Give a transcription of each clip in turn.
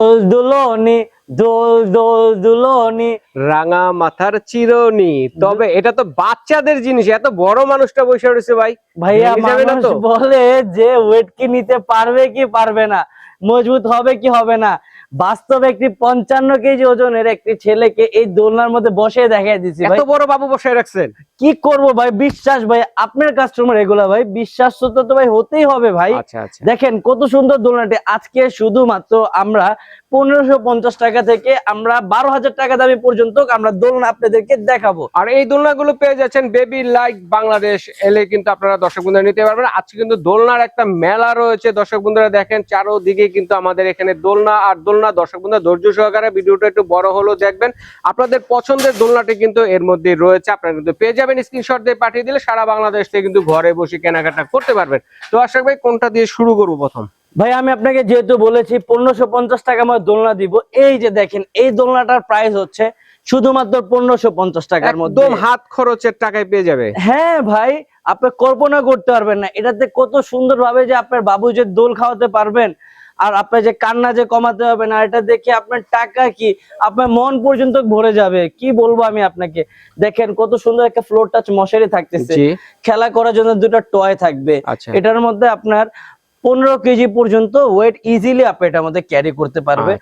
দুলনি দোল দোল দুলনি রাঙা মাথার চিরনি। তবে এটা তো বাচ্চাদের জিনিস, এত বড় মানুষটা বসে রয়েছে ভাই, ভাইয়া ভেঙে যাবে না মানুষ তো? বলে যে ওয়েট কি নিতে পারবে কি পারবে না, মজবুত হবে কি হবে না। বাস্তবে একটি 55 কেজি ওজনের একটি ছেলেকে এই দোলনার মধ্যে বসে দেখাই দিচ্ছি ভাই। এত বড় বাবু বসে রাখছেন? কি করব ভাই, বিশ্বাস ভাই, আপনার কাস্টমার এগুলা ভাই, বিশ্বাস তো ভাই হতেই হবে ভাই। আচ্ছা আচ্ছা, দেখেন কত সুন্দর দোলনাটি। আজকে শুধুমাত্র আমরা 1550 টাকা থেকে আমরা 12,000 টাকা দামি পর্যন্ত আমরা দোলনা আপনাদেরকে দেখাবো। আর এই দোলনাগুলো পেয়ে যাচ্ছেন বেবি লাইক বাংলাদেশ এলে কিন্তু আপনারা দর্শক বন্ধুরা নিতে পারবেন। আজকে কিন্তু দোলনার একটা মেলা রয়েছে দর্শক বন্ধুরা, দেখেন চারোদিকে কিন্তু আমাদের এখানে দোলনা আর দোলনা। দর্শক বন্ধুরা ধৈর্য সহকারে ভিডিওটা একটু বড় হলেও দেখবেন, আপনাদের পছন্দের দোলনাটি কিন্তু এর মধ্যে রয়েছে। আপনারা কিন্তু পেয়ে যাবেন, স্ক্রিনশট দিয়ে পাঠিয়ে দিলে সারা বাংলাদেশ থেকে কিন্তু ঘরে বসে কেনাকাটা করতে পারবেন। তো আশা ভাই কোনটা দিয়ে শুরু করবো প্রথম? ভাই আমি আপনাকে যেহেতু বলেছি 1550 টাকা আমার দোলনা দিব, এই যে দেখেন এই দোলনাটার প্রাইস হচ্ছে শুধুমাত্র 1550 টাকার মধ্যে, একদম হাত খরচের টাকায় পেয়ে যাবে। হ্যাঁ ভাই, আপনি কল্পনা করতে পারবেন না এটাতে কত সুন্দর ভাবে যে আপনার বাবু যে দোল খাওয়াতে পারবেন, আর আপনার যে কান্না যে কমাতে হবে না, এটা দেখে আপনার টাকা কি আপনার মন পর্যন্ত ভরে যাবে। কি বলবো আমি আপনাকে, দেখেন কত সুন্দর একটা ফ্লোর টাচ মশারি থাকতেছে, খেলা করার জন্য দুটো টয় থাকবে। এটার মধ্যে আপনার 15 কেজি পর্যন্ত ওয়েট ইজিলি আপনি এটার মধ্যে ক্যারি করতে পারবে।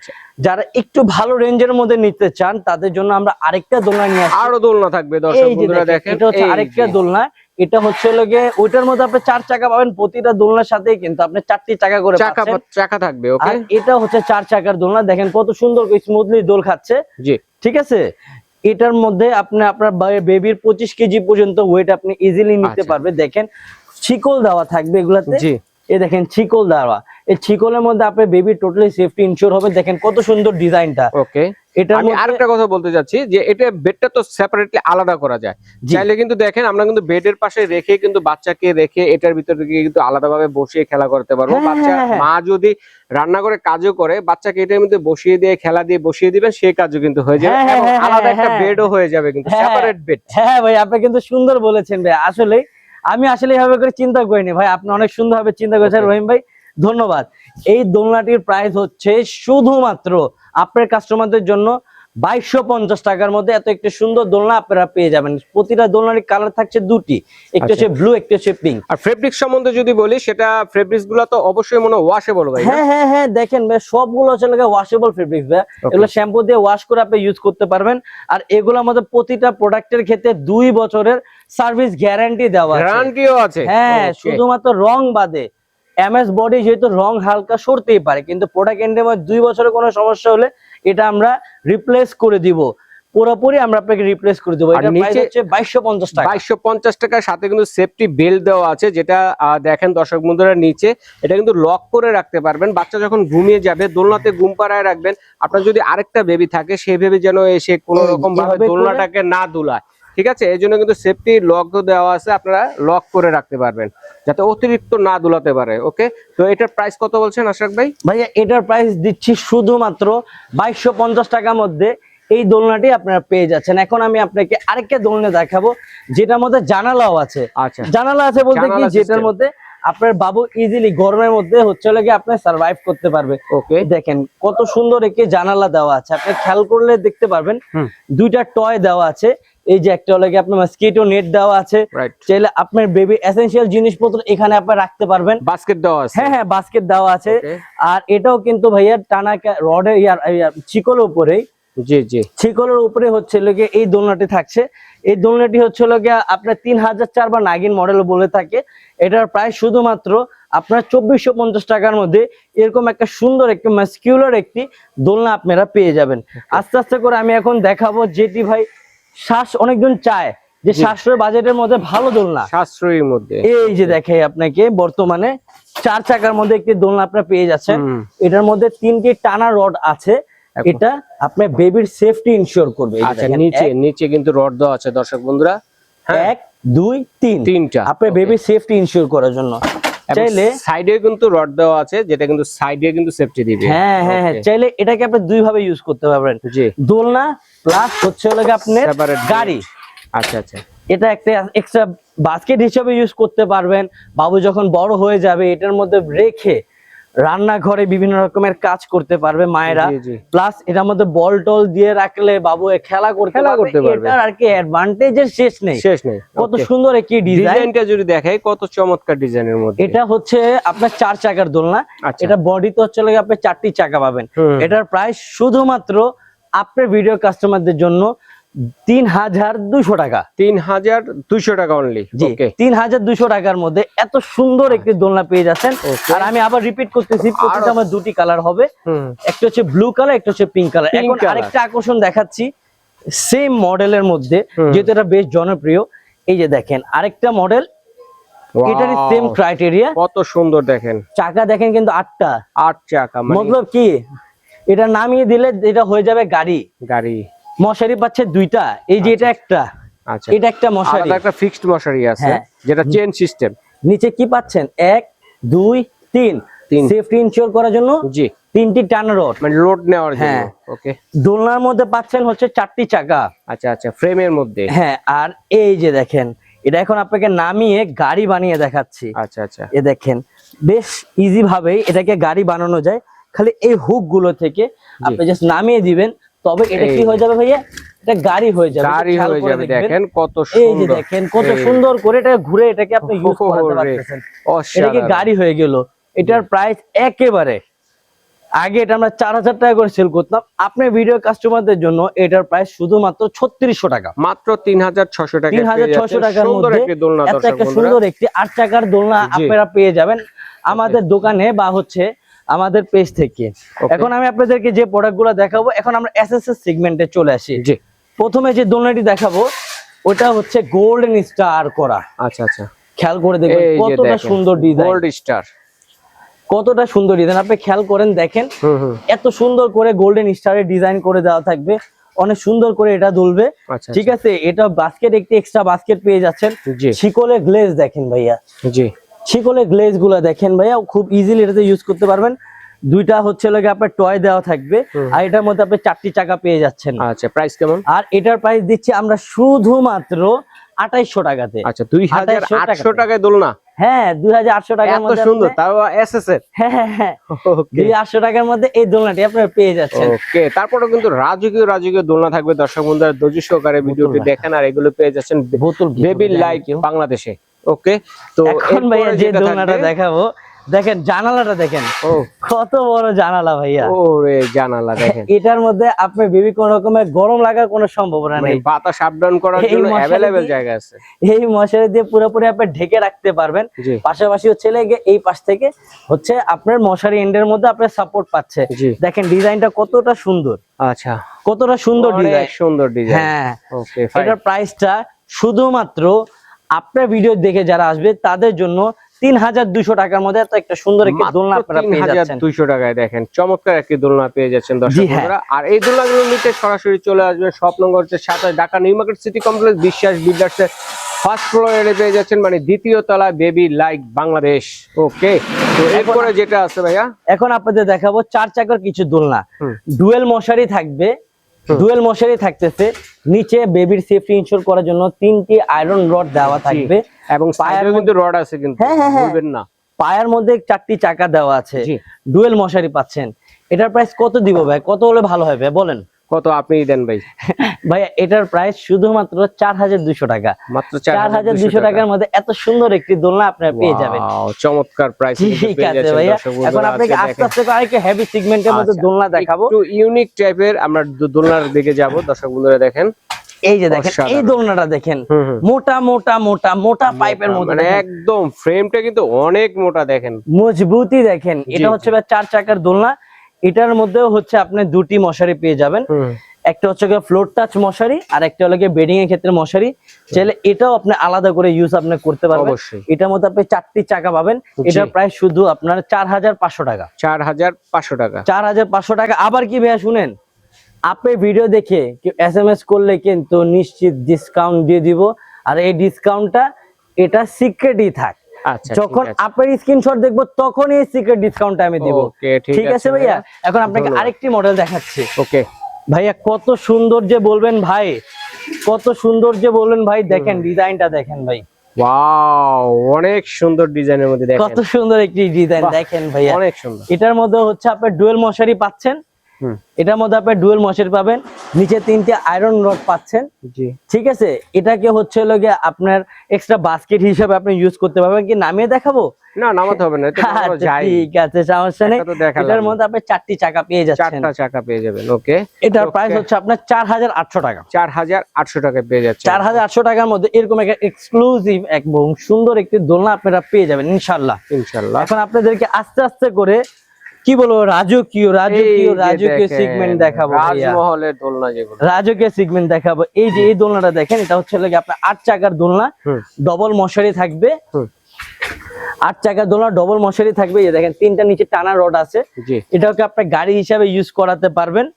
যারা একটু ভালো রেঞ্জের মধ্যে নিতে চান তাদের জন্য আমরা আরেকটা দোলনা নিয়ে আসছি। আরো দোলনা থাকবে দর্শক বন্ধুরা, দেখেন এটা হচ্ছে আরেকটা দোলনা। এটা হচ্ছে লগে ওইটার মধ্যে আপনি 4 চাকা পাবেন, প্রতিটা দোলনার সাথেই কিন্তু আপনি 4টি চাকা করে পাচ্ছেন, চাকা থাকবে। ওকে, আর এটা হচ্ছে 4 চাকার দোলনা। দেখেন কত সুন্দর স্মুথলি দোল খাচ্ছে। জি ঠিক আছে, এটার মধ্যে আপনি আপনার বেবির 25 কেজি পর্যন্ত ওয়েট আপনি ইজিলি নিতে পারবে। দেখেন শিকল দেওয়া থাকবে এগুলাতে। জি, এই দেখেন শিকল দেওয়া, এই শিকলের মধ্যে আপনার বেবি টোটালি সেফটি ইনশিওর হবে। দেখেন কত সুন্দর ডিজাইনটা। ওকে, এটা আমি আরেকটা কথা বলতে যাচ্ছি যে এটা বেডটা তো সেপারেটলি আলাদা করা যায়, চাইলে কিন্তু দেখেন আমরা কিন্তু বেডের পাশে রেখে কিন্তু বাচ্চাকে রেখে এটার ভিতরে কিন্তু আলাদাভাবে বসিয়ে খেলা করতে পারবো। বাচ্চা মা যদি রান্না করে কাজও করে, বাচ্চাকে এটার মধ্যে বসিয়ে দিয়ে খেলা দিয়ে বসিয়ে দিবেন, সেই কাজও কিন্তু হয়ে যাবে, এবং আলাদা একটা বেডও হয়ে যাবে, কিন্তু সেপারেট বেড। হ্যাঁ ভাই, আপনি কিন্তু সুন্দর বলেছেন ভাই। আসলে আমি আসলে এভাবে করে চিন্তা করিনি ভাই, আপনি অনেক সুন্দরভাবে চিন্তা করেছেন রহিম ভাই, ধন্যবাদ। এই দোলনাটির প্রাইস হচ্ছে শুধুমাত্র আপনার কাস্টমারদের জন্য 2250 টাকার মধ্যে এত একটা সুন্দর দোলনা আপনারা পেয়ে যাবেন। প্রতিটা দোলনার কালার থাকছে দুটি, একটা হচ্ছে ব্লু, একটা হচ্ছে পিঙ্ক। আর ফেব্রিক সম্বন্ধে যদি বলি, সেটা ফেব্রিক্স গুলো তো অবশ্যই মনে ওয়াশেবল ভাই। হ্যাঁ হ্যাঁ হ্যাঁ, দেখেন ভাই সবগুলো হচ্ছে ওয়াশেবল ফেব্রিক্স ভাই, এগুলো শ্যাম্পু দিয়ে ওয়াশ করে আপনি ইউজ করতে পারবেন। আর এগুলোর মধ্যে প্রতিটা প্রোডাক্টের ক্ষেত্রে 2 বছরের সার্ভিস গ্যারান্টি দেওয়া আছে। গ্যারান্টিও আছে। হ্যাঁ, শুধুমাত্র রং বাদে। এমএস বডি যেহেতু রং হালকা সরতেই পারে, কিন্তু প্রোডাক্ট এন্ডে 2 বছরের কোনো সমস্যা হলে এটা আমরা রিপ্লেস করে দিব, পুরোপুরি আমরা আপনাকে রিপ্লেস করে দেবো। এটা প্রাইস হচ্ছে 2250 টাকা। 2250 টাকার সাথে কিন্তু সেফটি বেল্ট দেওয়া আছে, যেটা দেখেন দর্শক বন্ধুরা নিচে এটা কিন্তু লক করে রাখতে পারবেন। বাচ্চা যখন ঘুমিয়ে যাবে দোলনাতে ঘুম পাড়ায় রাখবেন। আপনার যদি আরেকটা বেবি থাকে, সেই বেবি যেন এসে কোনো রকম ভাবে দোলনাটাকে না দুলায়, ঠিক আছে? এই জন্য কিন্তু সেফটি লক দেওয়া আছে, আপনারা লক করে রাখতে পারবেন যাতে অতিরিক্ত না দুলাতে পারে। ওকে, তো এটার প্রাইস কত বলছেন আশরাক ভাই? ভাইয়া এটার প্রাইস দিচ্ছি শুধুমাত্র 2250 টাকার মধ্যে এই দোলনাটি আপনারা পেয়ে যাচ্ছেন। এখন আমি আপনাকে আরেকটা দোলনা দেখাবো যেটার মধ্যে জানালাও আছে। আচ্ছা, জানালা আছে বলতে কি, যেটার মধ্যে আপনার বাবু ইজিলি গরমের মধ্যে হচ্ছে লাগে আপনি সার্ভাইভ করতে পারবে। ওকে, দেখেন কত সুন্দর একটি জানালা দেওয়া আছে, আপনি খেয়াল করলে দেখতে পারবেন। দুইটা টয় দেওয়া আছে, এই যে একটা লাগে আপনার মসকিটো নেট দেওয়া আছে। চাইলে আপনার বেবি এসেনশিয়াল জিনিসপত্র এখানে আপনি রাখতে পারবেন। বাস্কেট দেওয়া আছে। হ্যাঁ হ্যাঁ, বাস্কেট দেওয়া আছে। আর এটাও কিন্তু ভাইয়া টানা রডের চিকলের উপরেই, জি জি, শিকলের উপরে হচ্ছে লোকে এই দোলনাটি থাকছে। এই দোলনাটি হচ্ছে লোকে আপনার 3004 বা নাগিন মডেল বলে থাকে। এটার প্রাইস শুধুমাত্র আপনার 2450 টাকার মধ্যে এরকম একটা সুন্দর একটা মাস্কিউলার একটি দোলনা আপনারা পেয়ে যাবেন। আস্তে আস্তে করে আমি এখন দেখাবো যেটি ভাই অনেকজন চায় যে সাশ্রয় বাজেটের মধ্যে ভালো দোলনা, সাশ্রয়ীর মধ্যে। এই যে দেখাই আপনাকে বর্তমানে 4 চাকার মধ্যে একটি দোলনা আপনারা পেয়ে যাচ্ছেন। এটার মধ্যে 3টি টানা রড আছে, এটা আপনার বেবির সেফটি ইনশিওর করবে। আচ্ছা, নিচে কিন্তু রড দেওয়া আছে দর্শক বন্ধুরা, 1 2 3 তিনটা আপনার বেবির সেফটি ইনশিওর করার জন্য। চাইলে সাইডে কিন্তু রড দেওয়া আছে, যেটা কিন্তু সাইডে কিন্তু সেফটি দিবে। হ্যাঁ হ্যাঁ হ্যাঁ, চাইলে এটাকে আপনি দুই ভাবে ইউজ করতে পারবেন, দোলনা প্লাস হচ্ছে লাগে আপনার গাড়ি। আচ্ছা আচ্ছা, এটা একটা এক্সট্রা বাস্কেট হিসেবে ইউজ করতে পারবেন। বাবু যখন বড় হয়ে যাবে এটার মধ্যে রেখে রান্নাঘরে বিভিন্ন রকমের কাজ করতে পারবে মায়েরা, জি, জি। প্লাস এটার মধ্যে বল টল দিয়ে রাখলে বাবু খেলা করতে পারবে। এটার আর কি অ্যাডভান্টেজের শেষ নেই। কত সুন্দর একটি ডিজাইনটা যদি দেখাই, কত চমৎকার ডিজাইনের মধ্যে। এটা হচ্ছে আপনার 4 চাকার দোলনা। এটা বডি তো হচ্ছে আপনি 4টি চাকা পাবেন। এটার প্রাইস শুধুমাত্র আপনার ভিডিও কাস্টমারদের জন্য 3200 টাকা। 3200 টাকা অনলি। ওকে, 3200 টাকার মধ্যে এত সুন্দর একটি দোলনা পেয়ে যাচ্ছেন। আর আমি আবার রিপিট করতেছি, প্রতিটা আমার দুটি কালার হবে, একটা হচ্ছে ব্লু কালার, একটা হচ্ছে পিঙ্ক কালার। এখন আরেকটা আকর্ষণ দেখাচ্ছি সেম মডেলের মধ্যে, যেহেতু এটা বেশ জনপ্রিয়। এই যে দেখেন আরেকটা মডেল, এটারই সেম ক্রাইটেরিয়া। কত সুন্দর দেখেন, চাকা দেখেন কিন্তু 8টা। 8 চাকা, মতলব কি এটা নামিয়ে দিলে এটা হয়ে যাবে গাড়ি। মশারি পাচ্ছে 2টা, এই যে এটা একটা, আচ্ছা এটা একটা মশারি, একটা ফিক্সড মশারি আছে যেটা চেন সিস্টেম। নিচে কি পাচ্ছেন 1 2 3 সেফটি ইনশিওর করার জন্য জি 3টি টানা রড, মানে লোড নেওয়ার জন্য। ওকে, দোলনার মধ্যে পাচ্ছেন হচ্ছে 4টি চাকা। আচ্ছা আচ্ছা, ফ্রেমের মধ্যে। হ্যাঁ, আর এই যে দেখেন এটা এখন আপনাকে নামিয়ে গাড়ি বানিয়ে দেখাচ্ছি। আচ্ছা আচ্ছা, এ দেখেন বেশ ইজি ভাবে এটাকে গাড়ি বানানো যায়। খালি এই হুক গুলো থেকে আপনি জাস্ট নামিয়ে দিবেন, তবে এটা কি হয়ে যাবে ভাইয়া, এটা গাড়ি হয়ে যাবে। দেখেন কত সুন্দর, এই যে দেখেন কত সুন্দর করে এটা ঘুরে এটাকে আপনি ইউজ করতে পারতেছেন। এটা কি গাড়ি হয়ে গেল। এটার প্রাইস একেবারে, আগে এটা আমরা 4000 টাকা করে সেল করতাম, আপনার ভিডিও কাস্টমারদের জন্য এটার প্রাইস শুধুমাত্র 3600 টাকা। মাত্র 3600 টাকা। 3600 টাকার মধ্যে এত একটা সুন্দর একটি 8 চাকার দোলনা আপনারা পেয়ে যাবেন আমাদের দোকানে বা হচ্ছে আমাদের পেজ থেকে। এখন আমি আপনাদেরকে যে প্রোডাক্টগুলো দেখাবো, এখন আমরা এসএসএস সেগমেন্টে চলে আসি। প্রথমে যে দোলনাটি দেখাবো ওটা হচ্ছে গোল্ডেন স্টার করা। আচ্ছা আচ্ছা, খেয়াল করে দেখবেন কতটা সুন্দর ডিজাইন, গোল্ড স্টার, কতটা সুন্দর ডিজাইন। আপনি খেয়াল করেন দেখেন, এত সুন্দর করে গোল্ডেন স্টারের ডিজাইন করে দেওয়া থাকবে, অনেক সুন্দর করে এটা দুলবে। ঠিক আছে, এটা বাস্কেট, একটি এক্সট্রা বাস্কেট পেয়ে যাচ্ছেন। শিকলে গ্লেজ দেখেন ভাইয়া, জি শিকলে গ্লেজ গুলা দেখেন ভাইয়া, খুব ইজিলি এটাতে ইউজ করতে পারবেন। 2টা হচ্ছে লাগে আপনার টয় দেওয়া থাকবে, আর এটার মধ্যে আপনি 4টি চাকা পেয়ে যাচ্ছেন। আচ্ছা, প্রাইস কেমন? আর এটার প্রাইস দিচ্ছি আমরা শুধুমাত্র 2800 টাকাতে। আচ্ছা, 2800 টাকায় দোলনা। হ্যাঁ, 2800 টাকার মধ্যে, এত সুন্দর, তাও এসএস এর। হ্যাঁ, 2800 টাকার মধ্যে এই দোলনাটি আপনারা পেয়ে যাচ্ছেন। ওকে, তারপরেও কিন্তু রাজকীয় দোলনা থাকবে। দর্শক বন্ধুরা ধৈর্য সহকারে ভিডিওটি দেখেন, আর এগুলো পেয়ে যাচ্ছেন বেবি লাইক বাংলাদেশে। ওকে, তো এখন ভাইয়া যে দোলনাটা দেখাবো, দেখেন জানালাটা দেখেন, কত বড় জানালা ভাইয়া। ওরে জানালা দেখেন, এটার মধ্যে আপনি বেবি কোন রকমের গরম লাগার কোনো সম্ভাবনা নেই, বাতাস আপ ডাউন করার জন্য अवेलेबल জায়গা আছে। এই মশারি দিয়ে পুরোপুরি আপনি ঢেকে রাখতে পারবেন। পাশাপাশি হচ্ছে এই পাশ থেকে হচ্ছে আপনার মশারি এন্ডের মধ্যে আপনার সাপোর্ট পাচ্ছে। দেখেন ডিজাইনটা কতটা সুন্দর। আচ্ছা, কতটা সুন্দর ডিজাইন, সুন্দর ডিজাইন। হ্যাঁ, ওকে, এটার প্রাইসটা শুধুমাত্র আপনার ভিডিও দেখে যারা আসবে তাদের জন্য 3200 টাকার মধ্যে এত একটা সুন্দর একটি দোলনা আপনারা পেয়ে যাচ্ছেন। 3200 টাকায় দেখেন চমৎকার একটি দোলনা পেয়ে যাচ্ছেন দর্শক বন্ধুরা। আর এই দোলনাগুলো নিতে সরাসরি চলে আসবেন শপ নম্বর হচ্ছে 27 Dhaka new market city complex বিশ্বাস বিল্ডার্সের ফার্স্ট ফ্লোরে পেয়ে যাচ্ছেন, মানে দ্বিতীয় তলায়, বেবি লাইক বাংলাদেশ। ওকে, তো এরপরে যেটা আছে ভাইয়া, এখন আপনাদের দেখাবো 4 চাকার কিছু দোলনা। ডুয়েল মশারি থাকবে, ডুয়েল মশারি থাকতেছে, নিচে বেবির সেফটি ইনশিওর করার জন্য 3টি আয়রন রড দেওয়া থাকবে, এবং পায়ের মধ্যে রড আছে কিন্তু ভুলবেন না। পায়ের মধ্যে 4টি চাকা দেওয়া আছে, ডুয়েল মশারি পাচ্ছেন। এটার প্রাইস কত দিব ভাই, কত হলে ভালো হবে বলেন? কত আপনিই দেন ভাই? ভাইয়া এটার প্রাইস শুধুমাত্র 4200 টাকা। মাত্র 4200 টাকার মধ্যে এত সুন্দর একটি দোলনা আপনারা পেয়ে যাবেন। চমৎকার প্রাইস। ঠিক আছে ভাইয়া, এখন আপনাকে আস্তে আস্তে আরেকটু হেভি সেগমেন্টের মধ্যে দোলনা দেখাবো, একটু ইউনিক টাইপের আমরা দোলনার দিকে যাব। দর্শক বন্ধুরা দেখেন, এই যে দেখেন এই দোলনাটা দেখেন, মোটা মোটা মোটা মোটা পাইপের মধ্যে, মানে একদম ফ্রেমটা কিন্তু অনেক মোটা, দেখেন মজবুতি দেখেন। এটা হচ্ছে 4 চাকার দোলনা। এটার মধ্যেও হচ্ছে আপনি 2টি মশারি পেয়ে যাবেন, একটা হচ্ছে ফ্লোর টাচ মশারি আর একটা হলো বেডিং এর ক্ষেত্রে মশারি। চাইলে এটাও আপনি আলাদা করে ইউজ আপনি করতে পারবেন। এটার মধ্যে আপনি 4টি চাকা পাবেন। এটার প্রাইস শুধু আপনার 4500 টাকা। 4500 টাকা, 4500 টাকা। আবার কি ভাইয়া শুনেন, আপনি ভিডিও দেখে SMS করলে কিন্তু নিশ্চিত ডিসকাউন্ট দিয়ে দিব, আর এই ডিসকাউন্টটা এটা সিক্রেটই থাক। যখন আপনার স্ক্রিনশট দেখবো তখন এই সিক্রেট ডিসকাউন্টটা আমি দিব। ঠিক আছে ভাইয়া, এখন আপনাকে আরেকটি মডেল দেখাচ্ছি। ওকে ভাইয়া, কত সুন্দর যে বলবেন ভাই, কত সুন্দর যে বলবেন ভাই, দেখেন ডিজাইনটা দেখেন ভাই, ওয়াও, অনেক সুন্দর ডিজাইনের মধ্যে দেখেন, কত সুন্দর একটি ডিজাইন দেখেন ভাইয়া, অনেক সুন্দর। এটার মধ্যে হচ্ছে আপনার ডুয়েল মশারি পাচ্ছেন, এটার মধ্যে আপনি ডুয়েল মশারি পাবেন, নিচে 3টে আয়রন রড পাচ্ছেন, জি ঠিক আছে। এটাকে হচ্ছে লগে আপনার এক্সট্রা বাস্কেট হিসেবে আপনি ইউজ করতে পারবেন। কি নামিয়ে দেখাবো? না, নামাতে হবে না, এটা নামানো যায়। ঠিক আছে, সমস্যা নেই। এটার মধ্যে আপনি 4টি চাকা পেয়ে যাচ্ছেন, 4টা চাকা পেয়ে যাবেন। ওকে, এটার প্রাইস হচ্ছে আপনার 4800 টাকা। 4800 টাকা পেয়ে যাচ্ছে। 4800 টাকার মধ্যে এরকম একটা এক্সক্লুসিভ এবং সুন্দর একটি দোলনা আপনারা পেয়ে যাবেন ইনশাআল্লাহ। ইনশাআল্লাহ। এখন আপনাদেরকে আস্তে আস্তে করে কি বলবো, রাজকীয় সেগমেন্ট দেখাবো ভাইয়া, রাজমহলের দোলনা যেগুলো, রাজকীয় সেগমেন্ট দেখাবো। এই যে এই দোলনাটা দেখেন, এটা হচ্ছে লাগে আপনার 8 চাকার দোলনা, ডবল মশারি থাকবে, 8 চাকার দোলনা ডবল মশারি থাকবে। এই দেখেন 3টা নিচে টানা রড আছে, এটাকে আপনি গাড়ি হিসাবে ইউজ করাতে পারবেন।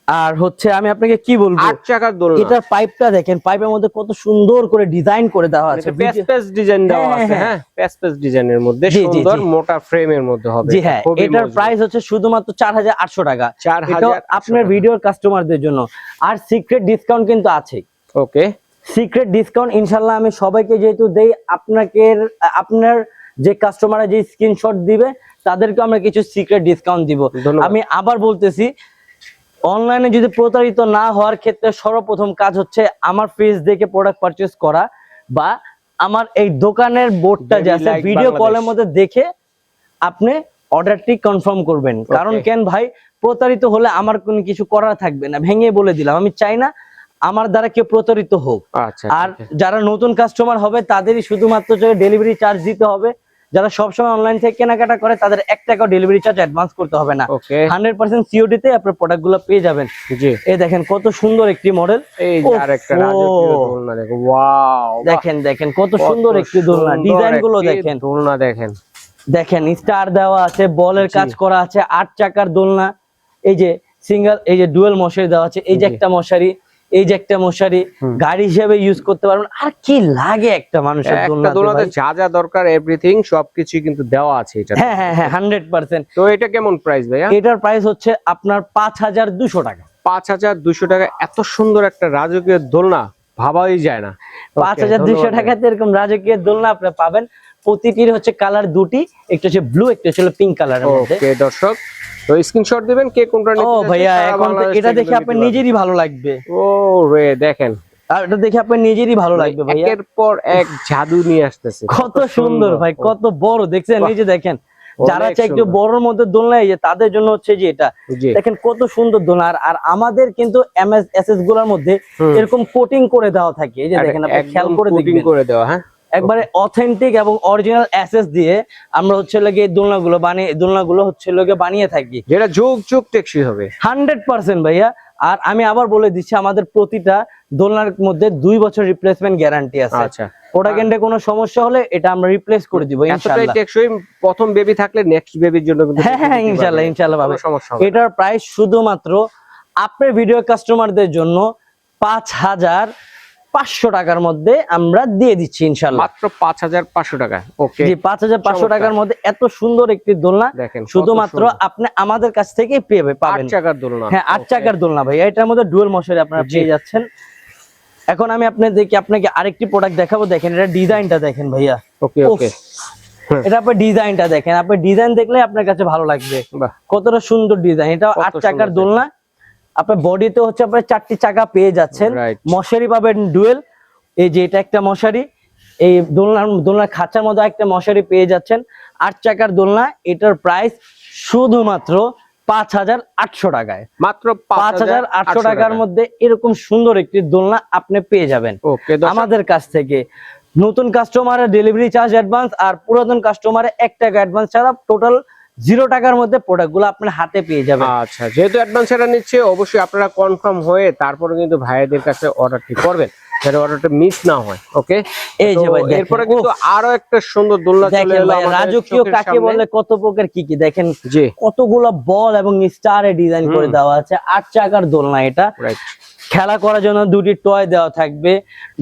আর হচ্ছে আমি আপনাকে কি বলবো, 8 চাকার দোলনা, এটার পাইপটা দেখেন, পাইপের মধ্যে কত সুন্দর করে ডিজাইন করে দেওয়া আছে, পেস ডিজাইন দেওয়া আছে। হ্যাঁ, পেস ডিজাইনের মধ্যে সুন্দর মোটা ফ্রেমের মধ্যে হবে। জি হ্যাঁ, এটার প্রাইস হচ্ছে শুধুমাত্র 4800 টাকা। এটা আপনার ভিডিওর কাস্টমারদের জন্য। আর সিক্রেট ডিসকাউন্ট কিন্তু আছে। ওকে, সিক্রেট ডিসকাউন্ট ইনশাআল্লাহ আমি সবাইকে যেহেতু দেই, আপনার যে কাস্টমাররা যে স্ক্রিনশট দিবে তাদেরকে আমরা কিছু সিক্রেট ডিসকাউন্ট দিব। আমি আবার বলতেছি, অনলাইনে যদি প্রতারিত না হওয়ার ক্ষেত্রে সর্বপ্রথম কাজ হচ্ছে আমার পেজ দেখে প্রোডাক্ট পারচেজ করা, বা আমার এই দোকানের বোর্ডটা যে আছে ভিডিও কলের মধ্যে দেখে আপনি অর্ডারটি কনফার্ম করবেন। কারণ কেন ভাই, প্রতারিত হলে আমার কোনো কিছু করার থাকবে না, ভেঙে বলে দিলাম। আমি চাই না আমার দ্বারা কেউ প্রতারিত হোক। আর যারা নতুন কাস্টমার হবে তাদেরই শুধুমাত্র ডেলিভারি চার্জ দিতে হবে। যারা সবসময় অনলাইন থেকে কেনাকাটা করে তাদের 1 টাকা ডেলিভারি চার্জ অ্যাডভান্স করতে হবে না। 100% সিওডি তে আপনার প্রোডাক্টগুলো পেয়ে যাবেন। এই দেখেন কত সুন্দর একটি মডেল, এই আরেকটা রাজকীয় দোলনা দেখো, ওয়াও, দেখেন কত সুন্দর একটি দোলনা, ডিজাইন গুলো দেখেন, দোলনা দেখেন স্টার দেওয়া আছে, বলের কাজ করা আছে, 8 চাকার দোলনা। এই যে সিঙ্গেল, এই যে ডুয়েল মশারি দেওয়া আছে, এই যে একটা মশারি, এই যে একটা মশারি, গাড়ি হিসেবে ইউজ করতে পারবেন। আর কি লাগে একটা মানুষের দোলনাতে, যা যা দরকার এভরিথিং সবকিছু কিন্তু দেওয়া আছে এটা। হ্যাঁ 100%। তো এটা কেমন প্রাইস ভাইয়া? এটার প্রাইস হচ্ছে আপনার 5200 টাকা। 5200 টাকা, এত সুন্দর একটা রাজকীয় দোলনা ভাবাই যায় না। 5200 টাকাতে এরকম রাজকীয় দোলনা আপনি পাবেন। প্রতিটির হচ্ছে কালার দুটি, একটা হচ্ছে ব্লু, একটা হচ্ছে পিঙ্ক কালারের মধ্যে। ওকে দর্শক, তো স্ক্রিনশট দিবেন কে কোনটা নিতে চান। ও ভাইয়া, এখন এটা দেখে আপনার নিজেরই ভালো লাগবে। ও রে, দেখেন, আর এটা দেখে আপনার নিজেরই ভালো লাগবে ভাইয়া। একের পর এক জাদু নিয়ে আসতেছে, কত সুন্দর ভাই, কত বড় দেখছেন, এই যে দেখেন, যারা চাই একটু বড়র মধ্যে দোলনা, এই যে তাদের জন্য হচ্ছে যে এটা দেখেন কত সুন্দর দোলনা। আর আমাদের কিন্তু এমএসএস গুলোর মধ্যে এরকম কোটিং করে দেওয়া থাকে, এই যে দেখেন, আপনি খেয়াল করে দেখবেন, করে দেওয়া, হ্যাঁ, একবারে অথেন্টিক এবং অরিজিনাল এসএস দিয়ে আমরা হচ্ছে লাগে এই দোলনাগুলো হচ্ছে লাগে বানিয়ে থাকি, যেটা যুগ যুগ টেকসই হবে 100% ভাইয়া। আর আমি আবার বলে দিচ্ছি, আমাদের প্রতিটা দোলনার মধ্যে 2 বছর রিপ্লেসমেন্ট গ্যারান্টি আছে। আচ্ছা, প্রোডাক্টে কোনো সমস্যা হলে এটা আমরা রিপ্লেস করে দিব ইনশাআল্লাহ। এতটাই টেকসই, প্রথম বেবি থাকলে নেক্সট বেবির জন্য কিন্তু হ্যাঁ ইনশাআল্লাহ পাবে, সমস্যা হবে। এটার প্রাইস শুধুমাত্র আপনার ভিডিও কাস্টমারদের জন্য 5500 টাকার মধ্যে আমরা দিয়ে দিচ্ছি ইনশাআল্লাহ, মাত্র 5500 টাকা। ওকে জি, 5500 টাকার মধ্যে এত সুন্দর একটি দোলনা শুধুমাত্র আপনি আমাদের কাছ থেকেই পাবেন। 8 চাকার দোলনা, হ্যাঁ 8 চাকার দোলনা ভাই। এটার মধ্যে ডুয়াল মশারি আপনারা পেয়ে যাচ্ছেন। এখন আমি আপনাকে আরেকটি প্রোডাক্ট দেখাবো, দেখেন এটা ডিজাইনটা দেখেন ভাইয়া। ওকে ওকে, এটা আপনি ডিজাইনটা দেখেন, আপনি ডিজাইন দেখলে আপনার কাছে ভালো লাগবে, কতটা সুন্দর ডিজাইন। এটা 8 চাকার দোলনা, আপনার বডিতে হচ্ছে আপনার 4টি চাকা পেয়ে যাচ্ছেন, মশারি পাবেন ডুয়েল। এই যে এটা একটা মশারি, এই দোলনার খাঁচার মধ্যে একটা মশারি পেয়ে যাচ্ছেন। 8 চাকার দোলনা, এটার প্রাইস শুধুমাত্র 5800 টাকায়, মাত্র 5800 টাকার মধ্যে এরকম সুন্দর একটি দোলনা আপনি পেয়ে যাবেন আমাদের কাছ থেকে। নতুন কাস্টমারের ডেলিভারি চার্জ অ্যাডভান্স, আর পুরাতন কাস্টমারের 1 টাকা অ্যাডভান্স ছাড়া টোটাল 0 টাকার মধ্যে প্রোডাক্টগুলো আপনার হাতে পেয়ে যাবেন। আচ্ছা, যেহেতু অ্যাডভান্স এটা নিচ্ছে, অবশ্যই আপনারা কনফার্ম হয়ে তারপরে কিন্তু ভাইদের কাছে অর্ডারটি করবেন, যাতে অর্ডারটা মিস না হয়। ওকে, এই যে ভাই এরপরে কিন্তু আরো একটা সুন্দর দোলনা চলে এলো আমাদের রাজকীয় কাকে বলে, কত প্রকার কি দেখেন, কতগুলো বল এবং স্টারে ডিজাইন করে দেওয়া আছে। 8 চাকার দোলনা, এটা খেলা করার জন্য 2টি টয় দেওয়া থাকবে,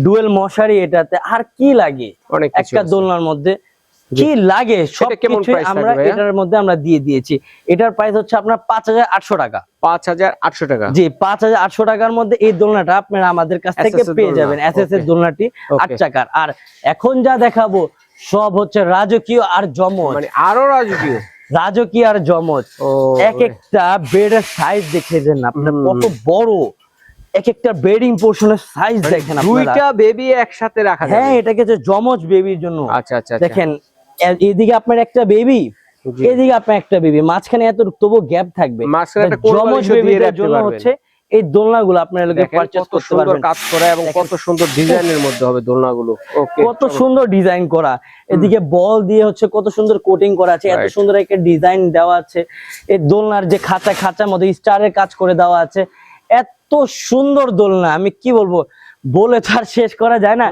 ডুয়েল মশারি এটাতে। আর কি লাগে একটা দোলনার মধ্যে, কি লাগে সবকিছু আমরা এটার মধ্যে আমরা দিয়ে দিয়েছি। এটার প্রাইস হচ্ছে আপনার 5800 টাকা। 5800 টাকা, জি 5800 টাকার মধ্যে এই দোলনাটা আপনারা আমাদের কাছ থেকে পেয়ে যাবেন। এসএস এর দোলনাটি 8 চাকার। আর এখন যা দেখাবো সব হচ্ছে রাজকীয় আর জমজ, মানে আরো রাজকীয়, রাজকীয় আর জমজ। এক একটা বেডের সাইজ দেখে দেন আপনারা কত বড়, এক একটা বেডিং পোর্শনের সাইজ দেখেন আপনারা। দুইটা বেবি একসাথে রাখা যাবে। হ্যাঁ এটাকে যে জমজ বেবির জন্য। আচ্ছা আচ্ছা, দেখেন এদিকে আপনার একটা বেবি, এদিকে আপনার একটা বেবি, মাঝখানে এত তবু গ্যাপ থাকবে। জমজ বেবিদের জন্য হচ্ছে এই দোলনাগুলো আপনারা লোকে পারচেজ করতে পারবেন। কাজ করা এবং কত সুন্দর ডিজাইনের মধ্যে হবে দোলনাগুলো। ওকে, কত সুন্দর ডিজাইন করা, এদিকে বল দিয়ে হচ্ছে কত সুন্দর কোটিং করা আছে, এত সুন্দর একটা ডিজাইন দেওয়া আছে। এই দোলনার যে খাঁচা, খাঁচার মধ্যে স্টারের কাজ করে দেওয়া আছে। এত সুন্দর দোলনা, আমি কি বলবো, বলে তো আর শেষ করা যায় না।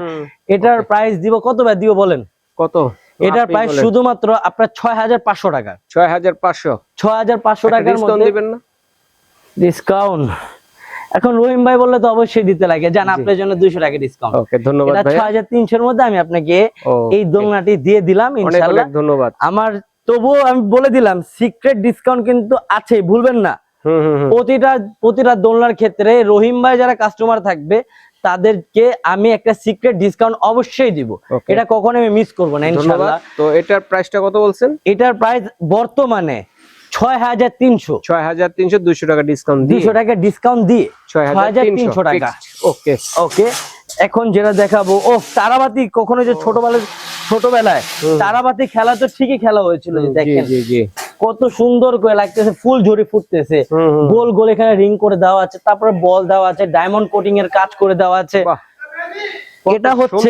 এটার প্রাইস দিব কত ভাই দিব বলেন? কত? এটার প্রাইস শুধুমাত্র আপনার 6500 টাকা। 6500 টাকার মধ্যে দিবেন না ডিসকাউন্ট? এখন রহিম ভাই বললে তো অবশ্যই দিতে লাগে, জান আপনার জন্য 200 টাকা ডিসকাউন্ট। ওকে, ধন্যবাদ ভাই। 6300 এর মধ্যে আমি আপনাকে এই দোলনাটি দিয়ে দিলাম ইনশাআল্লাহ। অনেক ধন্যবাদ। আমার তবুও আমি বলে দিলাম সিক্রেট ডিসকাউন্ট কিন্তু আছে, ভুলবেন না। প্রতিটা দোলনার ক্ষেত্রে রহিম ভাই যারা কাস্টমার থাকবে তাদেরকে আমি একটা সিক্রেট ডিসকাউন্ট অবশ্যই দিব, এটা কখনো আমি মিস করব না ইনশাআল্লাহ। তো এটার প্রাইসটা কত বলছেন? এটার প্রাইস বর্তমানে 6300। 6300, 200 টাকা ডিসকাউন্ট দিয়ে, 200 টাকা ডিসকাউন্ট দিয়ে 6300 টাকা। ওকে ওকে, এখন যেটা দেখাবো, ও তারাবাতি কখনো যে ছোটবেলায় তারাবাতি খেলা তো ঠিকই খেলা হয়েছিল, দেখেন কত সুন্দর করে লাগতেছে, ফুল ঝরে ফুটতেছে, গোল গোল এখানে রিং করে দেওয়া আছে, তারপরে বল দেওয়া আছে, ডায়মন্ড কোটিং এর কাজ করে দেওয়া আছে। এটা হচ্ছে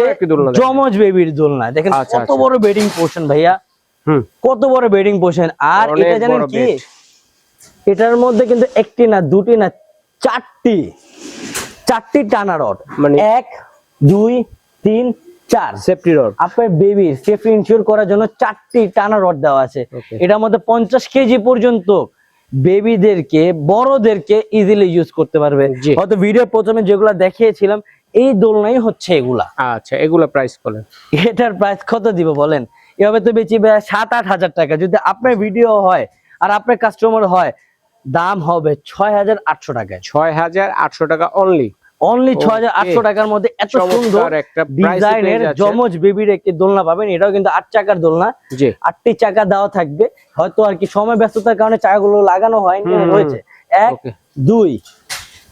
জমজ বেবির দোলনা, দেখেন কত বড় বেডিং পোর্শন ভাইয়া, কত বড় বেডিং পোর্শন। আর এটা জানেন কি, এটার মধ্যে কিন্তু একটি না দুটি না চারটি টানা রড, মানে 1 2 3 4 সেফটি রড। আপনার বেবির সেফটি ইনশিওর করার জন্য 4টি টানা রড দেওয়া আছে। এটার মধ্যে 50 কেজি পর্যন্ত বেবিদেরকে, বড়দেরকে ইজিলি ইউজ করতে পারবে। হয়তো ভিডিও প্রথমে যেগুলা দেখিয়েছিলাম এই দোলনাই হচ্ছে এগুলা। আচ্ছা, এগুলা প্রাইস বলেন। এটার প্রাইস কত দিব বলেন? এভাবে তো বেশি 7-8 হাজার টাকা। যদি আপনার ভিডিও হয় আর আপনার কাস্টমার হয়, দাম হবে 6800 টাকায়। 6800 টাকা অনলি 6800 টাকার মধ্যে এত সুন্দর একটা ডিজাইনের জমজ বেবির একটি দোলনা পাবেন। এটাও কিন্তু 8 চাকার দোলনা, 8টি চাকা দেওয়া থাকবে। হয়তো আর কি সময় ব্যস্ততার কারণে চাকাগুলো লাগানো হয়নি, হয়েছে 1 2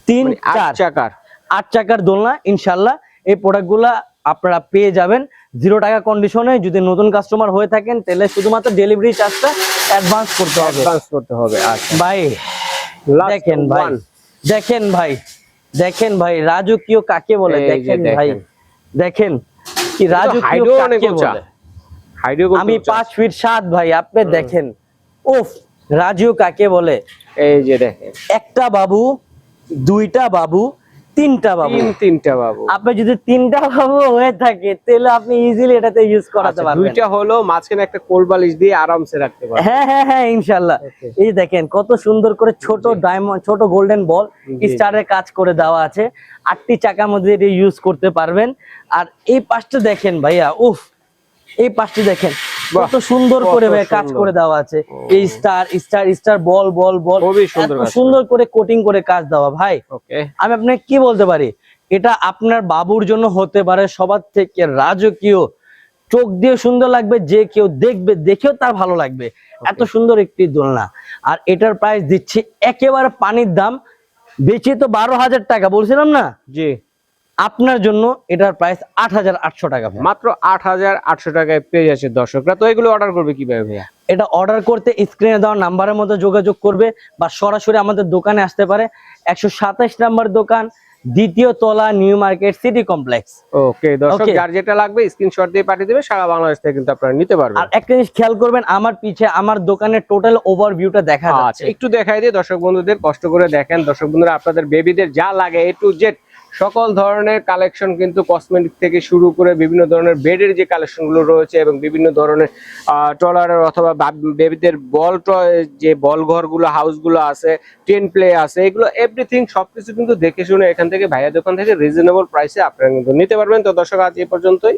3 4 8 চাকার দোলনা। ইনশাআল্লাহ এই প্রোডাক্টগুলা আপনারা পেয়ে যাবেন 0 টাকা কন্ডিশনে। যদি নতুন কাস্টমার হয়ে থাকেন তাহলে শুধুমাত্র ডেলিভারি চার্জটা অ্যাডভান্স করতে হবে। আচ্ছা ভাই, দেখেন ভাই, দেখেন ভাই রাজকীয় কাকে বলে, দেখেন ভাই, দেখেন কি রাজকীয় কাকে বলে। আমি 5 ফিট 7 ভাই, আপনি দেখেন উফ রাজকীয় কাকে বলে। এই যে দেখেন, একটা বাবু, দুইটা বাবু, তিনটা বাবু, আপনি যদি 3টা বাবু হয়ে থাকে তাহলে আপনি ইজিলি এটাতে ইউজ করাতে পারবেন। দুইটা হলো, মাঝখানে একটা কোল বালিশ দিয়ে আরামসে রাখতে পারবেন। হ্যাঁ ইনশাআল্লাহ। এই দেখেন কত সুন্দর করে ছোট ডায়মন্ড, ছোট গোল্ডেন বল স্টারের কাজ করে দেওয়া আছে। 8টি চাকার মধ্যে এটা ইউজ করতে পারবেন। আর এই পাশটা দেখেন ভাইয়া, উফ এই পাশটি দেখেন কত সুন্দর করে কাজ করে দেওয়া আছে। এই স্টার বল খুবই সুন্দর করে কোটিং করে কাজ দেওয়া। ভাই আমি আপনাকে কি বলতে পারি, এটা আপনার বাবুর জন্য হতে পারে সবার থেকে রাজকীয়, চোখ দিয়ে সুন্দর লাগবে, যে কেউ দেখবে দেখেও তার ভালো লাগবে, এত সুন্দর একটি দোলনা। আর এটার প্রাইস দিচ্ছি একেবারে পানির দাম, বেশি তো 12,000 টাকা বলছিলাম না, জি আপনার জন্য এটার প্রাইস 8800 টাকা, মাত্র 8800 টাকায় পেয়ে যাচ্ছে দর্শকরা। তো এগুলো অর্ডার করবে কিভাবে ভাইয়া? এটা অর্ডার করতে স্ক্রিনে দেওয়া নাম্বারের মধ্যে যোগাযোগ করবে বা সরাসরি আমাদের দোকানে আসতে পারে। 127 নাম্বার দোকান, 2য় তলা, নিউ মার্কেট, সিটি কমপ্লেক্স। ওকে দর্শক, যার যেটা লাগবে স্ক্রিনশট দিয়ে পাঠিয়ে দেবে, সারা বাংলাদেশ থেকে কিন্তু আপনারা নিতে পারবেন। আর একটা জিনিস খেয়াল করবেন, আমার পিছে আমার দোকানের টোটাল ওভারভিউটা দেখা যাচ্ছে, একটু দেখাই দিয়ে দর্শক বন্ধুদের, কষ্ট করে দেখেন দর্শক বন্ধুরা। আপনাদের বেবিদের যা লাগে A to Z সকল ধরনের কালেকশন কিন্তু কসমেটিক থেকে শুরু করে বিভিন্ন ধরনের বেডের যে কালেকশন গুলো রয়েছে এবং বিভিন্ন ধরনের ট্রলারের অথবা বেবিদের যে বল ঘরগুলো, হাউসগুলো আছে, টেন প্লে আছে, এগুলো এভরিথিং সবকিছু কিন্তু দেখে শুনে এখান থেকে ভাইয়া দোকান থেকে রিজনেবল প্রাইসে আপনারা কিন্তু নিতে পারবেন। তো দর্শক আজ এই পর্যন্তই।